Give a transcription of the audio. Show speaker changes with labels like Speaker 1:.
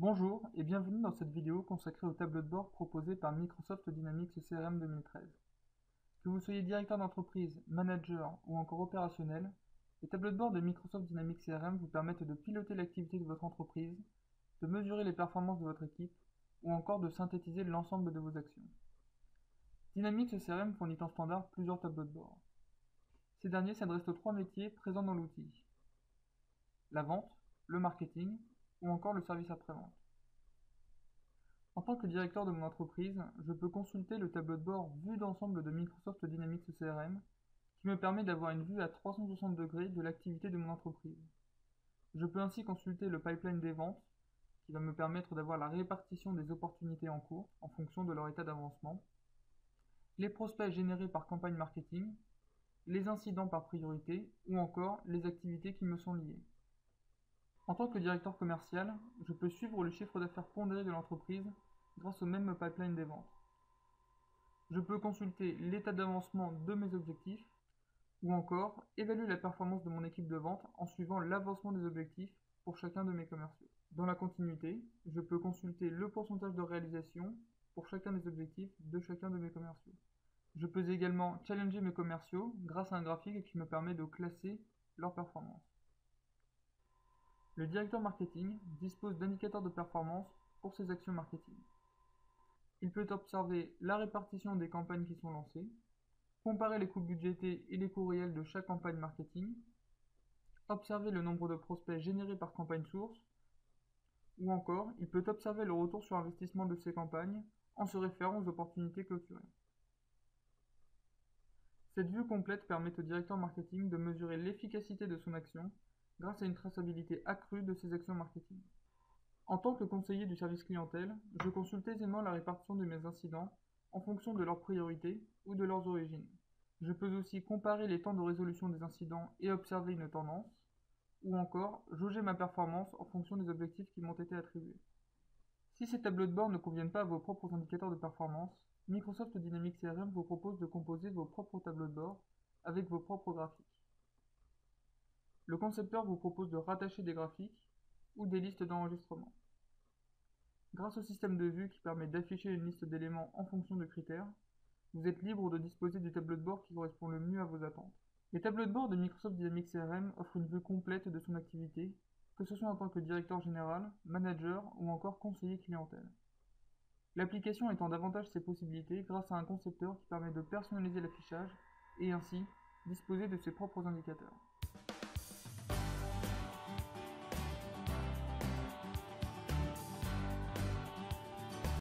Speaker 1: Bonjour et bienvenue dans cette vidéo consacrée au tableau de bord proposé par Microsoft Dynamics CRM 2013. Que vous soyez directeur d'entreprise, manager ou encore opérationnel, les tableaux de bord de Microsoft Dynamics CRM vous permettent de piloter l'activité de votre entreprise, de mesurer les performances de votre équipe ou encore de synthétiser l'ensemble de vos actions. Dynamics CRM fournit en standard plusieurs tableaux de bord. Ces derniers s'adressent aux trois métiers présents dans l'outil: la vente, le marketing ou encore le service après-vente. En tant que directeur de mon entreprise, je peux consulter le tableau de bord vue d'ensemble de Microsoft Dynamics CRM qui me permet d'avoir une vue à 360 degrés de l'activité de mon entreprise. Je peux ainsi consulter le pipeline des ventes qui va me permettre d'avoir la répartition des opportunités en cours en fonction de leur état d'avancement, les prospects générés par campagne marketing, les incidents par priorité ou encore les activités qui me sont liées. En tant que directeur commercial, je peux suivre le chiffre d'affaires pondéré de l'entreprise grâce au même pipeline des ventes. Je peux consulter l'état d'avancement de mes objectifs ou encore évaluer la performance de mon équipe de vente en suivant l'avancement des objectifs pour chacun de mes commerciaux. Dans la continuité, je peux consulter le pourcentage de réalisation pour chacun des objectifs de chacun de mes commerciaux. Je peux également challenger mes commerciaux grâce à un graphique qui me permet de classer leurs performances. Le directeur marketing dispose d'indicateurs de performance pour ses actions marketing. Il peut observer la répartition des campagnes qui sont lancées, comparer les coûts budgétés et les coûts réels de chaque campagne marketing, observer le nombre de prospects générés par campagne source, ou encore il peut observer le retour sur investissement de ces campagnes en se référant aux opportunités clôturées. Cette vue complète permet au directeur marketing de mesurer l'efficacité de son action grâce à une traçabilité accrue de ses actions marketing. En tant que conseiller du service clientèle, je consulte aisément la répartition de mes incidents en fonction de leurs priorités ou de leurs origines. Je peux aussi comparer les temps de résolution des incidents et observer une tendance, ou encore jauger ma performance en fonction des objectifs qui m'ont été attribués. Si ces tableaux de bord ne conviennent pas à vos propres indicateurs de performance, Microsoft Dynamics CRM vous propose de composer vos propres tableaux de bord avec vos propres graphiques. Le concepteur vous propose de rattacher des graphiques ou des listes d'enregistrement. Grâce au système de vue qui permet d'afficher une liste d'éléments en fonction de critères, vous êtes libre de disposer du tableau de bord qui correspond le mieux à vos attentes. Les tableaux de bord de Microsoft Dynamics CRM offrent une vue complète de son activité, que ce soit en tant que directeur général, manager ou encore conseiller clientèle. L'application étend davantage ses possibilités grâce à un concepteur qui permet de personnaliser l'affichage et ainsi disposer de ses propres indicateurs.